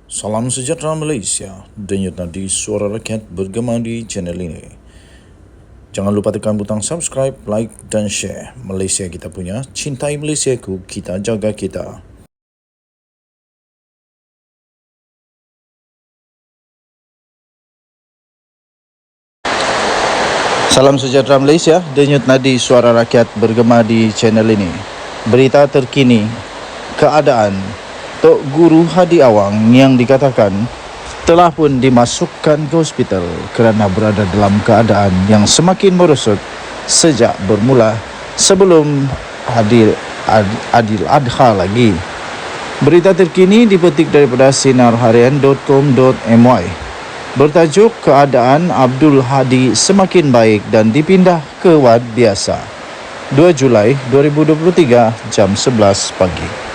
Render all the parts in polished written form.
Salam sejahtera Malaysia, denyut nadi suara rakyat bergema di channel ini. Jangan lupa tekan butang subscribe, like dan share. Malaysia kita punya, cintai Malaysiaku, kita jaga kita. Salam sejahtera Malaysia, denyut nadi suara rakyat bergema di channel ini. Berita terkini, keadaan Tok Guru Hadi Awang yang dikatakan telah pun dimasukkan ke hospital kerana berada dalam keadaan yang semakin merosot sejak bermula sebelum Adil Adha lagi. Berita terkini dipetik daripada sinarharian.com.my bertajuk keadaan Abdul Hadi semakin baik dan dipindah ke wad biasa. 2 Julai 2023 jam 11 pagi.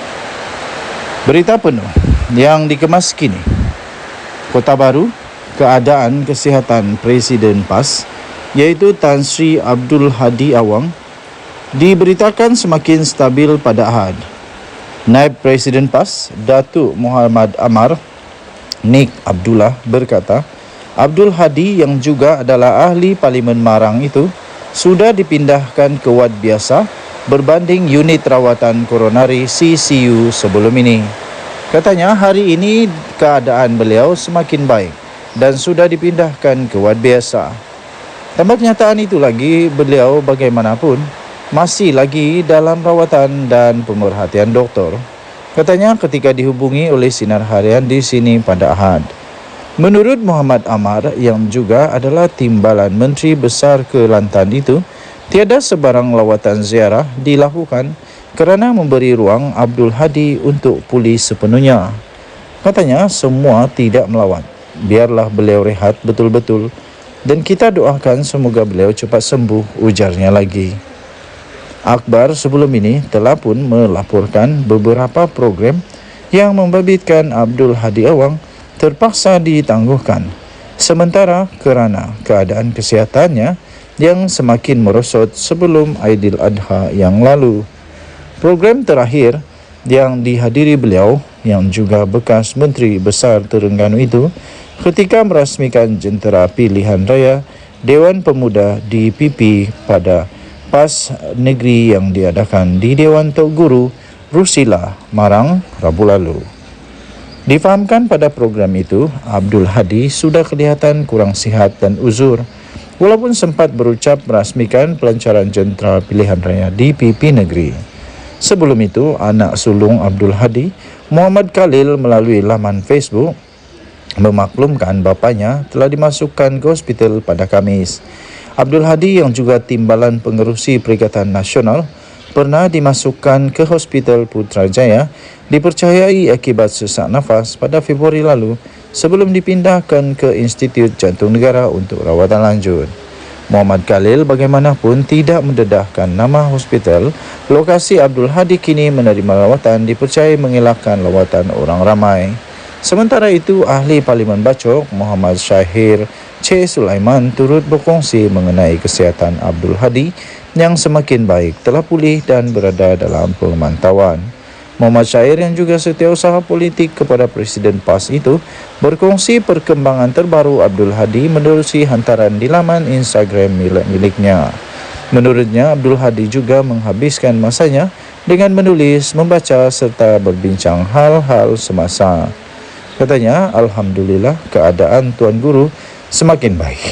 Berita penuh yang dikemas kini. Kota Baru, keadaan kesihatan Presiden PAS iaitu Tan Sri Abdul Hadi Awang diberitakan semakin stabil pada Ahad. Naib Presiden PAS, Datuk Muhammad Amar Nik Abdullah berkata, Abdul Hadi yang juga adalah ahli Parlimen Marang itu sudah dipindahkan ke wad biasa berbanding unit rawatan koronari CCU sebelum ini. Katanya hari ini keadaan beliau semakin baik dan sudah dipindahkan ke wad biasa. Tambah kenyataan itu lagi, beliau bagaimanapun masih lagi dalam rawatan dan pemerhatian doktor. Katanya ketika dihubungi oleh Sinar Harian di sini pada Ahad. Menurut Muhammad Amar yang juga adalah timbalan Menteri Besar Kelantan itu, tiada sebarang lawatan ziarah dilakukan kerana memberi ruang Abdul Hadi untuk pulih sepenuhnya. Katanya semua tidak melawat. Biarlah beliau rehat betul-betul dan kita doakan semoga beliau cepat sembuh, ujarnya lagi. Akhbar sebelum ini telah pun melaporkan beberapa program yang membabitkan Abdul Hadi Awang terpaksa ditangguhkan sementara kerana keadaan kesihatannya yang semakin merosot sebelum Aidil Adha yang lalu. Program terakhir yang dihadiri beliau yang juga bekas Menteri Besar Terengganu itu ketika merasmikan jentera pilihan raya Dewan Pemuda di PP pada PAS negeri yang diadakan di Dewan Tok Guru Rusila, Marang, Rabu lalu. Difahamkan pada program itu, Abdul Hadi sudah kelihatan kurang sihat dan uzur walaupun sempat berucap merasmikan pelancaran jentera pilihan raya di PP negeri. Sebelum itu, anak sulung Abdul Hadi, Muhammad Khalil melalui laman Facebook memaklumkan bapanya telah dimasukkan ke hospital pada Khamis. Abdul Hadi yang juga timbalan pengerusi Perikatan Nasional pernah dimasukkan ke Hospital Putrajaya dipercayai akibat sesak nafas pada Februari lalu sebelum dipindahkan ke Institut Jantung Negara untuk rawatan lanjut. Muhammad Khalil bagaimanapun tidak mendedahkan nama hospital. Lokasi Abdul Hadi kini menerima rawatan dipercayai mengelakkan lawatan orang ramai. Sementara itu, ahli Parlimen Bachok Muhammad Syahir C. Sulaiman turut berkongsi mengenai kesihatan Abdul Hadi yang semakin baik, telah pulih dan berada dalam pemantauan. Muhammad Syahir yang juga setiausaha politik kepada Presiden PAS itu berkongsi perkembangan terbaru Abdul Hadi menerusi hantaran di laman Instagram miliknya. Menurutnya, Abdul Hadi juga menghabiskan masanya dengan menulis, membaca serta berbincang hal-hal semasa. Katanya, Alhamdulillah keadaan Tuan Guru semakin baik.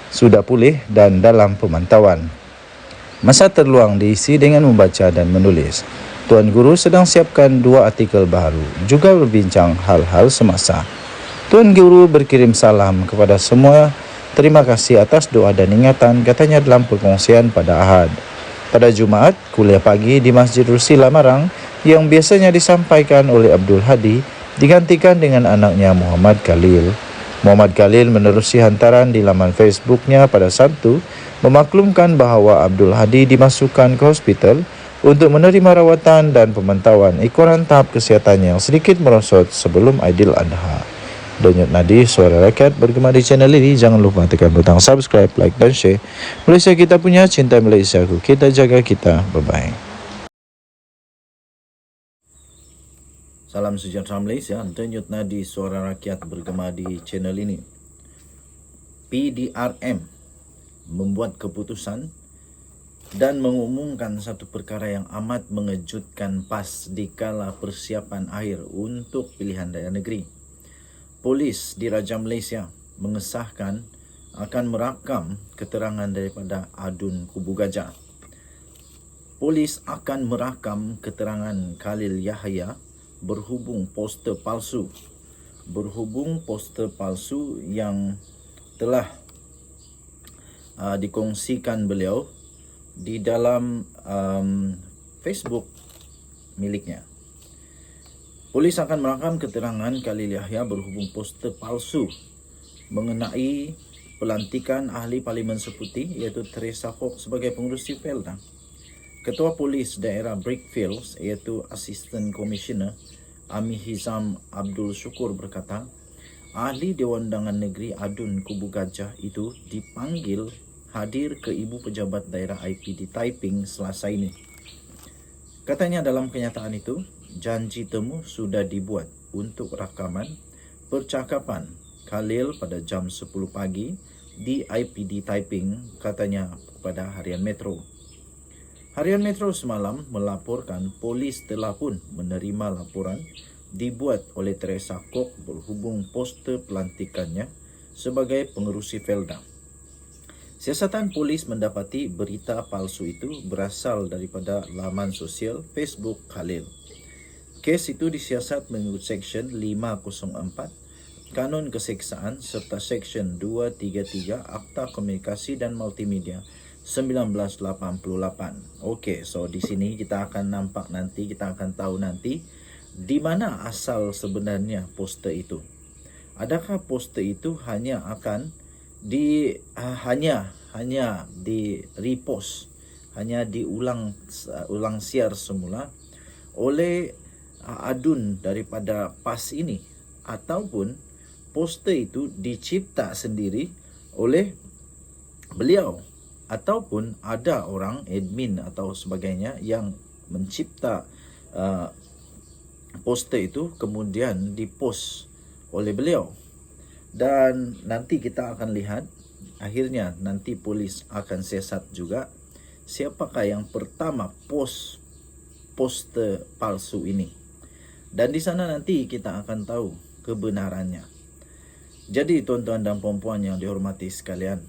Sudah pulih dan dalam pemantauan. Masa terluang diisi dengan membaca dan menulis. Tuan Guru sedang siapkan 2 artikel baru, juga berbincang hal-hal semasa. Tuan Guru berkirim salam kepada semua. Terima kasih atas doa dan ingatan, katanya dalam perkongsian pada Ahad. Pada Jumaat, kuliah pagi di Masjid Rusila Marang yang biasanya disampaikan oleh Abdul Hadi digantikan dengan anaknya Muhammad Khalil. Muhammad Khalil menerusi hantaran di laman Facebooknya pada Sabtu memaklumkan bahawa Abdul Hadi dimasukkan ke hospital untuk menerima rawatan dan pemantauan ekoran tahap kesihatan yang sedikit merosot sebelum Aidil Adha. Denyut nadi suara rakyat bergema di channel ini. Jangan lupa tekan butang subscribe, like dan share. Malaysia kita punya, cinta Malaysiaku, kita jaga kita. Bye-bye. Salam sejahtera Malaysia, denyut nadi suara rakyat bergema di channel ini. PDRM membuat keputusan dan mengumumkan satu perkara yang amat mengejutkan PAS di kala persiapan akhir untuk pilihan raya negeri. Polis di Raja Malaysia mengesahkan akan merakam keterangan daripada adun Kubu Gajah. Polis akan merakam keterangan Khalil Yahya berhubung poster palsu yang telah dikongsikan beliau di dalam Facebook miliknya. Polis akan merakam keterangan Khalil Yahya berhubung poster palsu mengenai pelantikan ahli Parlimen Seputi iaitu Teresa Hock sebagai pengerusi Felda. Ketua Polis Daerah Brickfields iaitu Assistant Commissioner Ami Hizam Abdul Syukur berkata, ahli Dewan Undangan Negeri adun Kubu Gajah itu dipanggil hadir ke Ibu Pejabat Daerah IPD Taiping Selasa ini. Katanya dalam kenyataan itu, janji temu sudah dibuat untuk rakaman percakapan Khalil pada jam 10 pagi di IPD Taiping, katanya kepada Harian Metro. Harian Metro semalam melaporkan polis telah pun menerima laporan dibuat oleh Teresa Hock berhubung poster pelantikannya sebagai pengerusi Felda. Siasatan polis mendapati berita palsu itu berasal daripada laman sosial Facebook Khalil. Kes itu disiasat mengikut Seksyen 504 Kanun Keseksaan serta Seksyen 233 Akta Komunikasi dan Multimedia 1988. Okey, so di sini kita akan nampak nanti, kita akan tahu nanti di mana asal sebenarnya poster itu. Adakah poster itu hanya akan hanya di repost, hanya diulang siar semula oleh adun daripada PAS ini, ataupun poster itu dicipta sendiri oleh beliau, ataupun ada orang admin atau sebagainya yang mencipta poster itu kemudian dipost oleh beliau. Dan nanti kita akan lihat akhirnya nanti polis akan siasat juga siapakah yang pertama post poster palsu ini. Dan di sana nanti kita akan tahu kebenarannya. Jadi tuan-tuan dan puan-puan yang dihormati sekalian,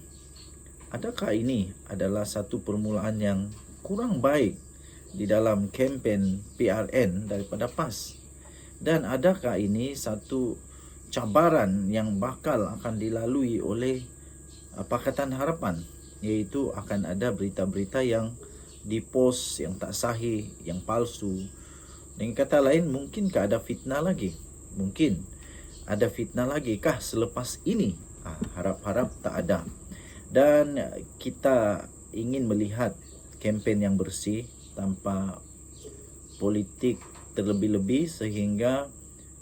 adakah ini adalah satu permulaan yang kurang baik di dalam kempen PRN daripada PAS? Dan adakah ini satu cabaran yang bakal akan dilalui oleh Pakatan Harapan, iaitu akan ada berita-berita yang dipost yang tak sahih, yang palsu. Dengan kata lain, mungkinkah ada fitnah lagi? Mungkin ada fitnah lagi kah selepas ini? Harap-harap tak ada. Dan kita ingin melihat kempen yang bersih tanpa politik terlebih-lebih sehingga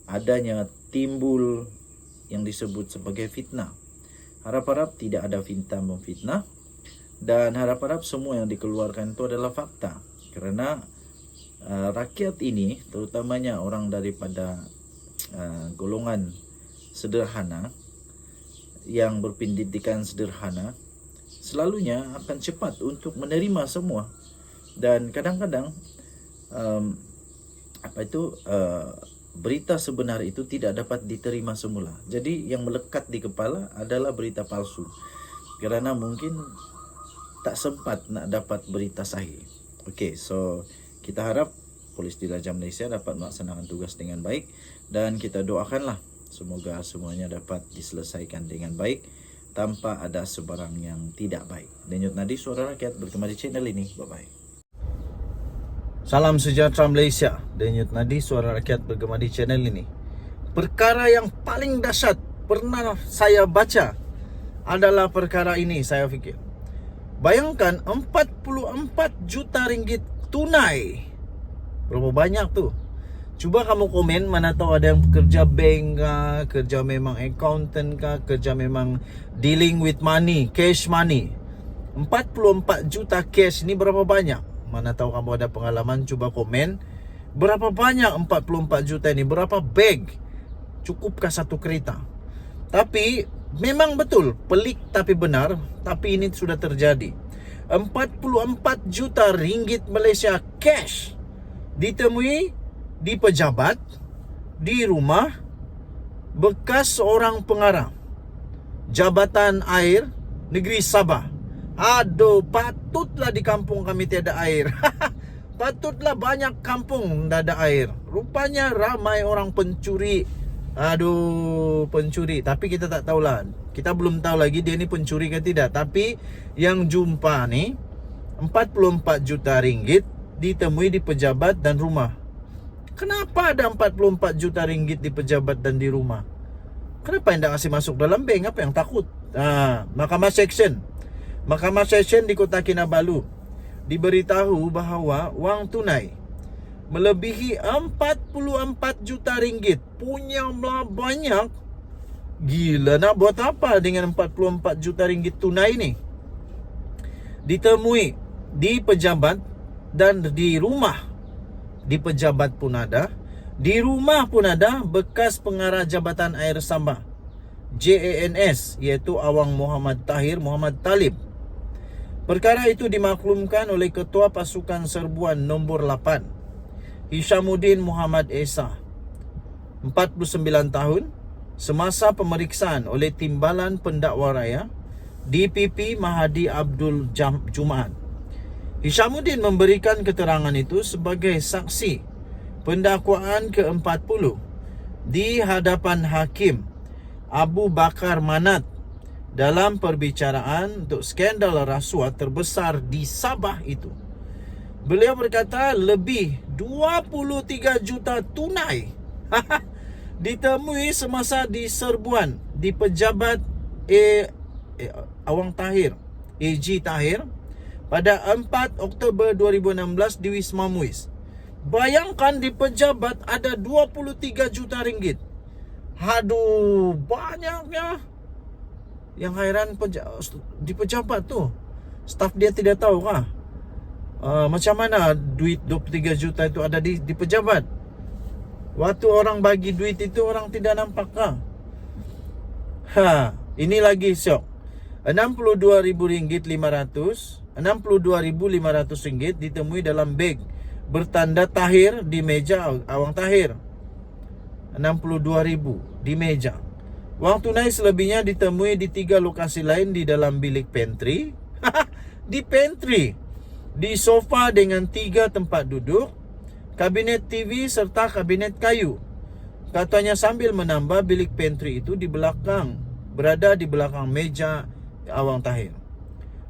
adanya timbul yang disebut sebagai fitnah. Harap-harap tidak ada fitnah memfitnah, dan harap-harap semua yang dikeluarkan itu adalah fakta. Kerana rakyat ini, terutamanya orang daripada golongan sederhana yang berpendidikan sederhana, selalunya akan cepat untuk menerima semua. Dan kadang-kadang berita sebenar itu tidak dapat diterima semula. Jadi yang melekat di kepala adalah berita palsu, kerana mungkin tak sempat nak dapat berita sahih. Okey, so kita harap polis di Raja Malaysia dapat melaksanakan tugas dengan baik, dan kita doakanlah semoga semuanya dapat diselesaikan dengan baik tanpa ada sebarang yang tidak baik. Denyut nadi suara rakyat bergema di channel ini. Bye-bye. Salam sejahtera Malaysia. Denyut nadi suara rakyat bergema di channel ini. Perkara yang paling dahsyat pernah saya baca adalah perkara ini, saya fikir. Bayangkan 44 juta ringgit tunai. Berapa banyak tu? Cuba kamu komen, mana tahu ada yang kerja bank kah, kerja memang accountant kah, kerja memang dealing with money, cash money. 44 juta cash ni berapa banyak? Mana tahu kamu ada pengalaman, cuba komen. Berapa banyak 44 juta ini? Berapa bag? Cukupkah satu kereta? Tapi memang betul, pelik tapi benar. Tapi ini sudah terjadi. 44 juta ringgit Malaysia cash ditemui di pejabat, di rumah bekas seorang pengarah Jabatan Air Negeri Sabah. Aduh, patutlah di kampung kami tiada air. Patutlah banyak kampung tak ada air. Rupanya ramai orang pencuri. Aduh, pencuri. Tapi kita tak tahulah. Kita belum tahu lagi dia ni pencuri ke tidak. Tapi yang jumpa ni 44 juta ringgit ditemui di pejabat dan rumah. Kenapa ada 44 juta ringgit di pejabat dan di rumah? Kenapa yang tak kasih masuk dalam bank? Apa yang takut? Mahkamah Seksyen di Kota Kinabalu diberitahu bahawa wang tunai melebihi 44 juta ringgit. Punya banyak. Gila, nak buat apa dengan 44 juta ringgit tunai ni? Ditemui di pejabat dan di rumah. Di pejabat pun ada, di rumah pun ada bekas pengarah Jabatan Air Sabah JANS, iaitu Awang Muhammad Tahir Muhammad Talib. Perkara itu dimaklumkan oleh Ketua Pasukan Serbuan nombor 8 Hishamuddin Muhammad Esa, 49 tahun, semasa pemeriksaan oleh Timbalan Pendakwa Raya DPP Mahadi Abdul Jumaat. Hishamuddin memberikan keterangan itu sebagai saksi pendakwaan ke-40 di hadapan Hakim Abu Bakar Manat dalam perbicaraan untuk skandal rasuah terbesar di Sabah itu. Beliau berkata lebih 23 juta tunai ditemui semasa di serbuan di pejabat Awang Tahir, AG Tahir, pada 4 Oktober 2016 di Wisma Muiz. Bayangkan di pejabat ada 23 juta ringgit. Aduh, banyaknya. Yang hairan di pejabat tu, staf dia tidak tahu kah? Macam mana duit 23 juta itu ada di pejabat? Waktu orang bagi duit itu orang tidak nampak kah? Ini lagi syok. RM62.500 ditemui dalam beg bertanda Tahir di meja Awang Tahir. 62,000 di meja. Wang tunai selebihnya ditemui di 3 lokasi lain di dalam bilik pantry. Di pantry, di sofa dengan 3 tempat duduk, kabinet TV serta kabinet kayu. Katanya sambil menambah bilik pantry itu berada di belakang meja Awang Tahir.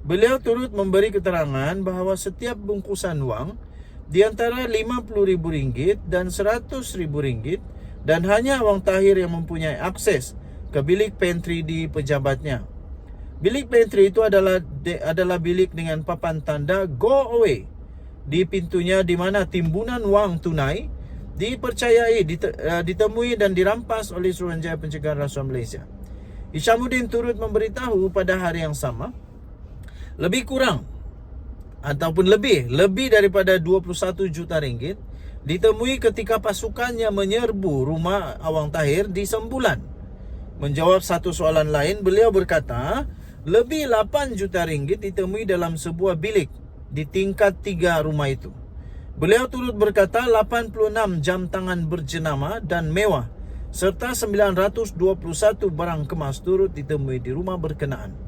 Beliau turut memberi keterangan bahawa setiap bungkusan wang di antara RM50,000 dan RM100,000 dan hanya Awang Tahir yang mempunyai akses ke bilik pantry di pejabatnya. Bilik pantry itu adalah bilik dengan papan tanda go away di pintunya, di mana timbunan wang tunai dipercayai ditemui dan dirampas oleh Suruhanjaya Pencegahan Rasuah Malaysia. Hishamuddin turut memberitahu pada hari yang sama lebih daripada 21 juta ringgit ditemui ketika pasukannya menyerbu rumah Awang Tahir di Sembulan. Menjawab satu soalan lain, beliau berkata lebih 8 juta ringgit ditemui dalam sebuah bilik di tingkat 3 rumah itu. Beliau turut berkata 86 jam tangan berjenama dan mewah serta 921 barang kemas turut ditemui di rumah berkenaan.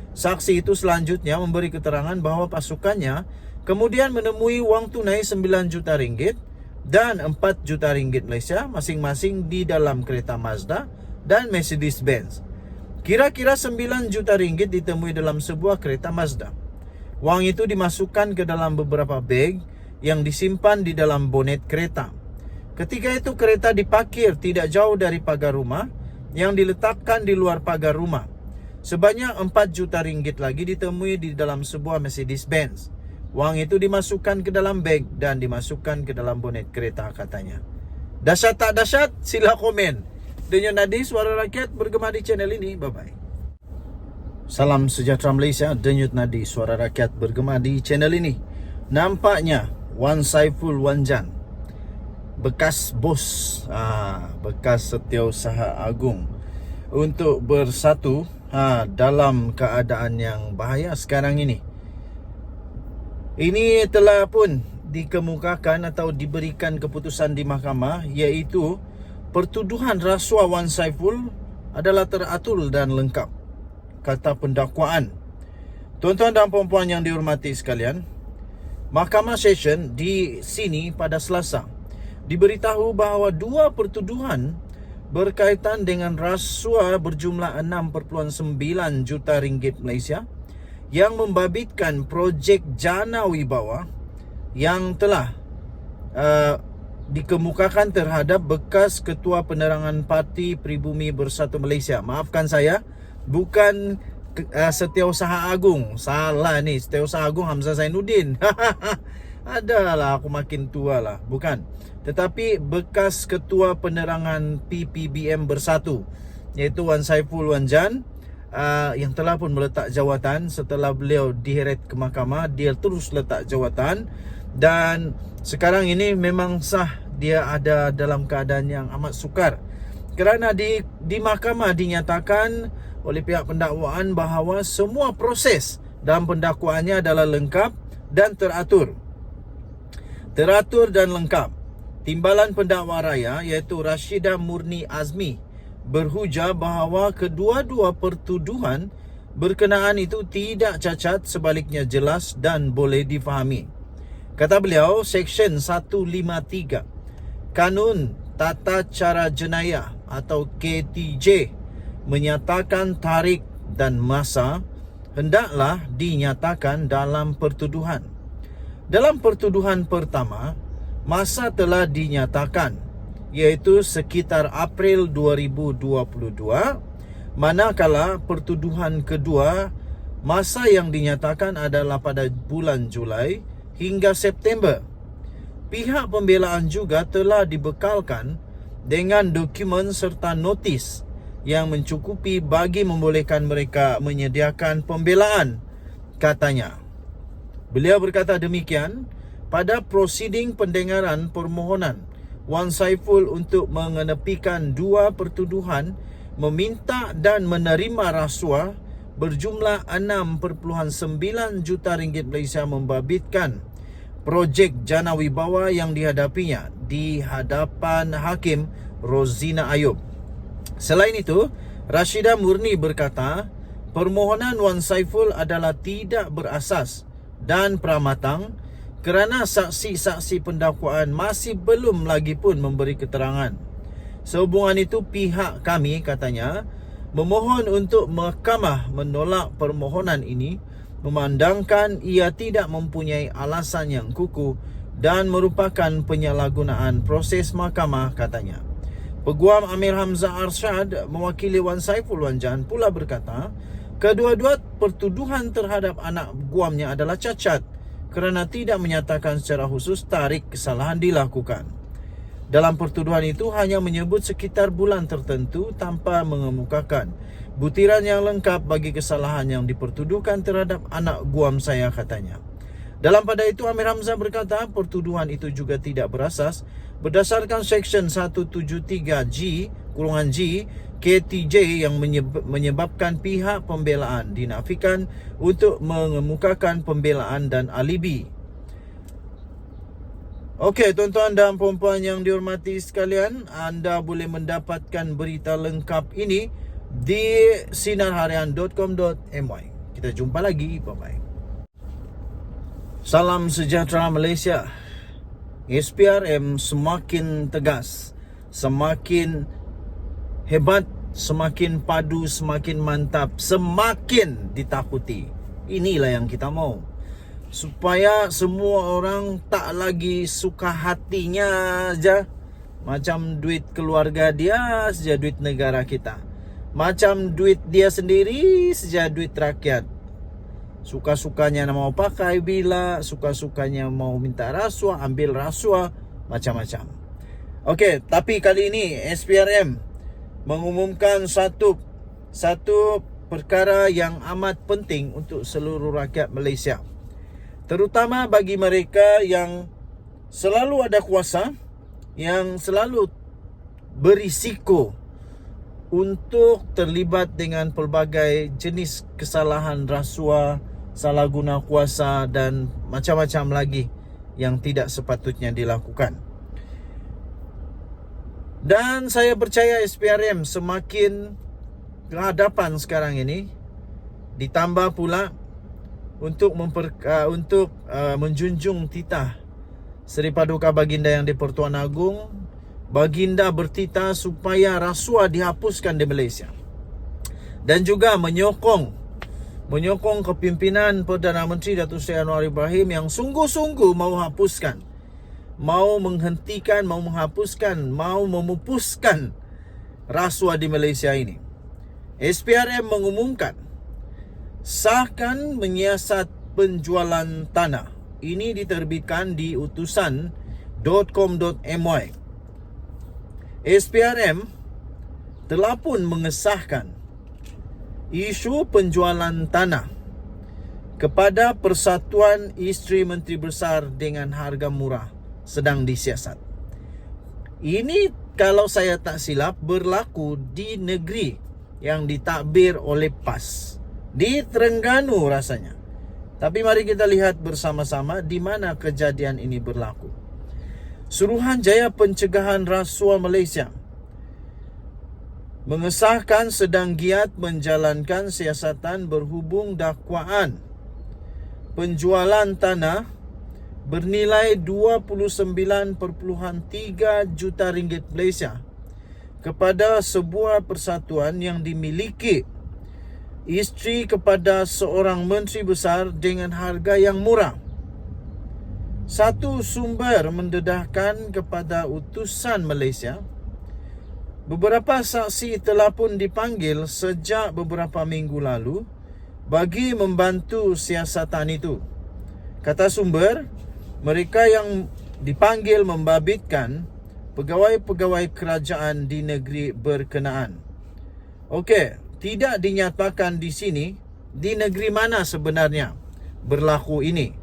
Saksi itu selanjutnya memberi keterangan bahawa pasukannya kemudian menemui wang tunai 9 juta ringgit dan 4 juta ringgit Malaysia masing-masing di dalam kereta Mazda dan Mercedes-Benz. Kira-kira 9 juta ringgit ditemui dalam sebuah kereta Mazda. Wang itu dimasukkan ke dalam beberapa beg yang disimpan di dalam bonet kereta. Ketika itu kereta diparkir tidak jauh dari pagar rumah yang diletakkan di luar pagar rumah. Sebanyak 4 juta ringgit lagi ditemui di dalam sebuah Mercedes-Benz. Wang itu dimasukkan ke dalam beg dan dimasukkan ke dalam bonet kereta, katanya. Dahsyat tak dahsyat? Sila komen. Denyut Nadi Suara Rakyat bergema di channel ini. Bye-bye. Salam sejahtera Malaysia. Denyut Nadi Suara Rakyat bergema di channel ini. Nampaknya Wan Saiful Wanjan bekas bos, bekas Setiausaha Agung untuk bersatu dalam keadaan yang bahaya sekarang ini. Ini telah pun dikemukakan atau diberikan keputusan di mahkamah, iaitu pertuduhan rasuah Wan Saiful adalah teratur dan lengkap, kata pendakwaan. Tuan-tuan dan puan-puan yang dihormati sekalian, Mahkamah Session di sini pada Selasa diberitahu bahawa dua pertuduhan berkaitan dengan rasuah berjumlah 6.9 juta ringgit Malaysia yang membabitkan projek Jana Wibawa yang telah dikemukakan terhadap bekas Ketua Penerangan Parti Pribumi Bersatu Malaysia. Maafkan saya, bukan Setiausaha Agung. Salah ni, Setiausaha Agung Hamzah Zainuddin. Adalah, aku makin tua lah. Bukan. Tetapi bekas Ketua Penerangan PPBM Bersatu, iaitu Wan Saiful Wan Jan, yang telah pun meletak jawatan setelah beliau diheret ke mahkamah. Dia terus letak jawatan dan sekarang ini memang sah dia ada dalam keadaan yang amat sukar, kerana di mahkamah dinyatakan oleh pihak pendakwaan bahawa semua proses dalam pendakwaannya adalah lengkap dan teratur dan lengkap. Timbalan pendakwa raya iaitu Rashidah Murni Azmi berhujah bahawa kedua-dua pertuduhan berkenaan itu tidak cacat, sebaliknya jelas dan boleh difahami. Kata beliau, Seksyen 153 Kanun Tata Cara Jenayah atau KTJ menyatakan tarikh dan masa hendaklah dinyatakan dalam pertuduhan. Dalam pertuduhan pertama, masa telah dinyatakan, iaitu sekitar April 2022, manakala pertuduhan kedua, masa yang dinyatakan adalah pada bulan Julai hingga September. Pihak pembelaan juga telah dibekalkan dengan dokumen serta notis yang mencukupi bagi membolehkan mereka menyediakan pembelaan, katanya. Beliau berkata demikian pada prosiding pendengaran permohonan Wan Saiful untuk mengenepikan dua pertuduhan meminta dan menerima rasuah berjumlah 6.9 juta ringgit Malaysia membabitkan projek Jana Wibawa yang dihadapinya di hadapan Hakim Rozina Ayub. Selain itu, Rashidah Murni berkata, permohonan Wan Saiful adalah tidak berasas dan pramatang kerana saksi-saksi pendakwaan masih belum lagi pun memberi keterangan. Sehubungan itu, pihak kami, katanya, memohon untuk mahkamah menolak permohonan ini memandangkan ia tidak mempunyai alasan yang kukuh dan merupakan penyalahgunaan proses mahkamah, katanya. Peguam Amir Hamzah Arshad mewakili Wan Saiful Wan Jan pula berkata, kedua-dua pertuduhan terhadap anak guamnya adalah cacat kerana tidak menyatakan secara khusus tarikh kesalahan dilakukan. Dalam pertuduhan itu hanya menyebut sekitar bulan tertentu tanpa mengemukakan butiran yang lengkap bagi kesalahan yang dipertuduhkan terhadap anak guam saya, katanya. Dalam pada itu, Amir Hamzah berkata pertuduhan itu juga tidak berasas berdasarkan Seksyen 173G KTJ yang menyebabkan pihak pembelaan dinafikan untuk mengemukakan pembelaan dan alibi. Okey, tuan-tuan dan puan-puan yang dihormati sekalian, anda boleh mendapatkan berita lengkap ini di sinarharian.com.my. Kita jumpa lagi. Bye-bye. Salam sejahtera Malaysia. SPRM semakin tegas, semakin hebat, semakin padu, semakin mantap, semakin ditakuti. Inilah yang kita mau. Supaya semua orang tak lagi suka hatinya aja, macam duit keluarga dia saja duit negara kita, macam duit dia sendiri saja duit rakyat. Suka-sukanya mau pakai bila, suka-sukanya mau minta rasuah, ambil rasuah, macam-macam. Okey, tapi kali ini SPRM mengumumkan satu perkara yang amat penting untuk seluruh rakyat Malaysia, terutama bagi mereka yang selalu ada kuasa yang selalu berisiko untuk terlibat dengan pelbagai jenis kesalahan rasuah, salah guna kuasa dan macam-macam lagi yang tidak sepatutnya dilakukan. Dan saya percaya SPRM semakin ke hadapan sekarang ini, ditambah pula untuk menjunjung titah Seri Paduka Baginda Yang di-Pertuan Agong, Baginda bertitah supaya rasuah dihapuskan di Malaysia. Dan juga menyokong kepimpinan Perdana Menteri Datuk Seri Anwar Ibrahim yang sungguh-sungguh mau hapuskan, mau menghentikan, mau menghapuskan, mau memupuskan rasuah di Malaysia ini. SPRM mengumumkan sahkan menyiasat penjualan tanah. Ini diterbitkan di utusan.com.my. SPRM telah pun mengesahkan isu penjualan tanah kepada Persatuan Isteri Menteri Besar dengan harga murah sedang disiasat. Ini kalau saya tak silap berlaku di negeri yang ditadbir oleh PAS, di Terengganu rasanya. Tapi mari kita lihat bersama-sama di mana kejadian ini berlaku. Suruhanjaya Pencegahan Rasuah Malaysia mengesahkan sedang giat menjalankan siasatan berhubung dakwaan penjualan tanah bernilai 29.3 juta ringgit Malaysia kepada sebuah persatuan yang dimiliki isteri kepada seorang menteri besar dengan harga yang murah. Satu sumber mendedahkan kepada utusan Malaysia, beberapa saksi telah pun dipanggil sejak beberapa minggu lalu bagi membantu siasatan itu. Kata sumber, mereka yang dipanggil membabitkan pegawai-pegawai kerajaan di negeri berkenaan. Okey, tidak dinyatakan di sini di negeri mana sebenarnya berlaku ini.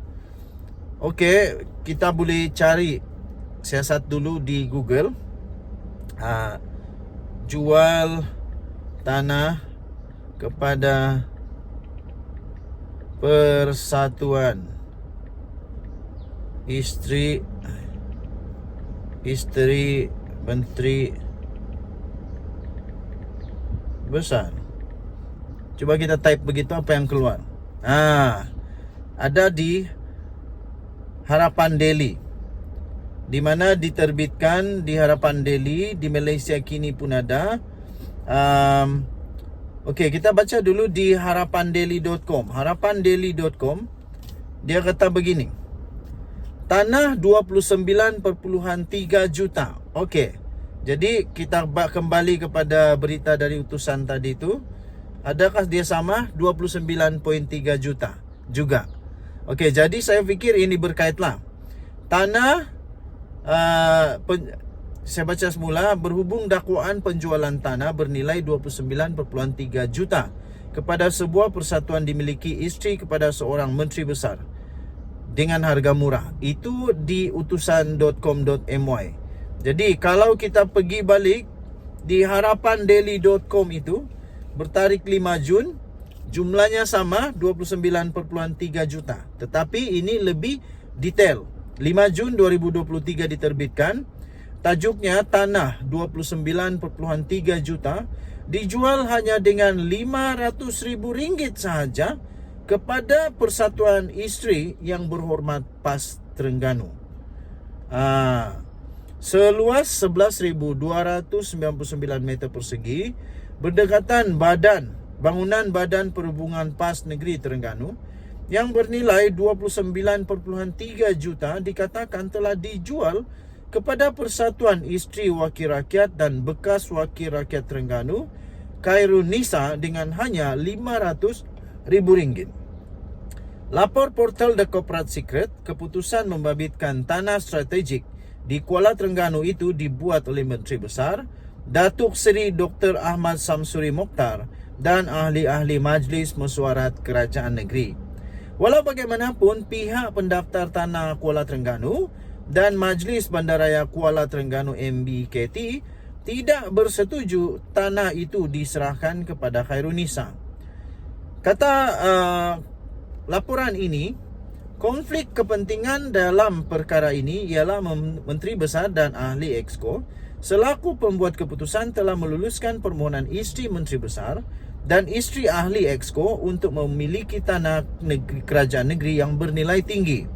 Okey, kita boleh cari siasat dulu di Google. Jual tanah kepada Persatuan Isteri Menteri Besar. Cuba kita type begitu, apa yang keluar? Ada di Harapan Daily, di mana diterbitkan di Harapan Daily. Di Malaysia kini pun ada. Okey, kita baca dulu di harapandaily.com. Harapandaily.com, dia kata begini. Tanah 29.3 juta. Okey, jadi kita kembali kepada berita dari utusan tadi itu. Adakah dia sama? 29.3 juta juga. Okey, jadi saya fikir ini berkaitlah. Tanah, saya baca semula, berhubung dakwaan penjualan tanah bernilai 29.3 juta kepada sebuah persatuan dimiliki isteri kepada seorang menteri besar dengan harga murah. Itu di utusan.com.my. Jadi kalau kita pergi balik di harapandaily.com itu, bertarikh 5 Jun, jumlahnya sama 29.3 juta. Tetapi ini lebih detail. 5 Jun 2023 diterbitkan. Tajuknya, tanah 29.3 juta dijual hanya dengan RM500,000 sahaja kepada Persatuan Isteri yang berhormat PAS Terengganu. Seluas 11,299 meter persegi, berdekatan bangunan Badan Perhubungan PAS Negeri Terengganu yang bernilai 29.3 juta dikatakan telah dijual kepada Persatuan Isteri Wakil Rakyat dan bekas Wakil Rakyat Terengganu, Khairun Nisa, dengan hanya RM500,000. Lapor portal The Corporate Secret, keputusan membabitkan tanah strategik di Kuala Terengganu itu dibuat oleh Menteri Besar Datuk Seri Dr. Ahmad Samsuri Mokhtar dan ahli-ahli Majlis Mesyuarat Kerajaan Negeri. Walau bagaimanapun, pihak pendaftar tanah Kuala Terengganu dan Majlis Bandaraya Kuala Terengganu MBKT tidak bersetuju tanah itu diserahkan kepada Khairunisa. Kata laporan ini, konflik kepentingan dalam perkara ini ialah Menteri Besar dan Ahli Exco selaku pembuat keputusan telah meluluskan permohonan isteri Menteri Besar dan isteri Ahli Exco untuk memiliki tanah kerajaan negeri yang bernilai tinggi.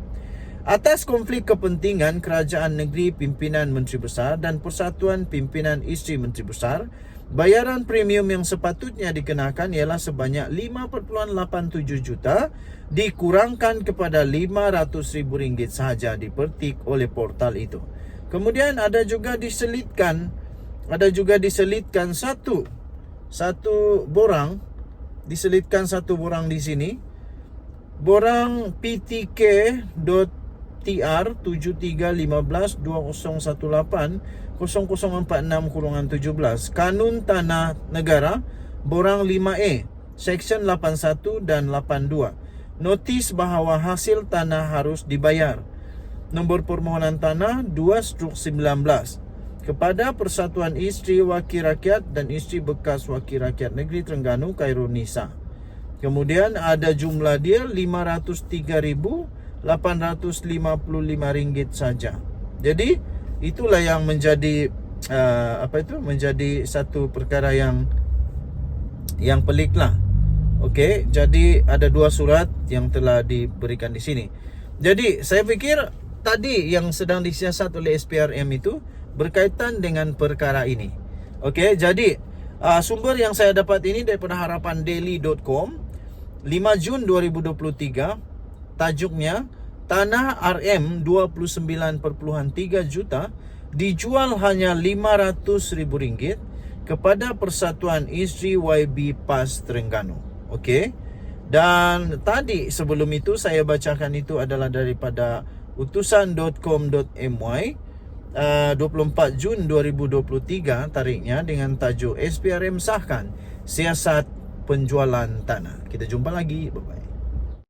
Atas konflik kepentingan kerajaan negeri pimpinan Menteri Besar dan Persatuan Pimpinan Isteri Menteri Besar, bayaran premium yang sepatutnya dikenakan ialah sebanyak 5.87 juta dikurangkan kepada RM500,000 sahaja dipetik oleh portal itu. Kemudian ada juga diselitkan satu borang di sini. Borang PTK.TR 7315-2018-0046-17 Kanun Tanah Negara Borang 5A Seksyen 81 dan 82. Notis bahawa hasil tanah harus dibayar. Nombor permohonan tanah 2/19 kepada Persatuan Isteri Wakil Rakyat dan Isteri Bekas Wakil Rakyat Negeri Terengganu Khairunisa. Kemudian ada jumlah dia RM503,855 saja. Jadi itulah yang menjadi menjadi satu perkara yang peliklah. Okey, jadi ada dua surat yang telah diberikan di sini. Jadi saya fikir tadi yang sedang disiasat oleh SPRM itu berkaitan dengan perkara ini. Okey, jadi sumber yang saya dapat ini daripada harapandaily.com 5 Jun 2023. Tajuknya, tanah RM 29.3 juta dijual hanya RM500,000 kepada Persatuan Isteri YB PAS Terengganu. Okey. Dan tadi sebelum itu saya bacakan itu adalah daripada utusan.com.my 24 Jun 2023 tarikhnya dengan tajuk SPRM sahkan siasat penjualan tanah. Kita jumpa lagi. Bye-bye.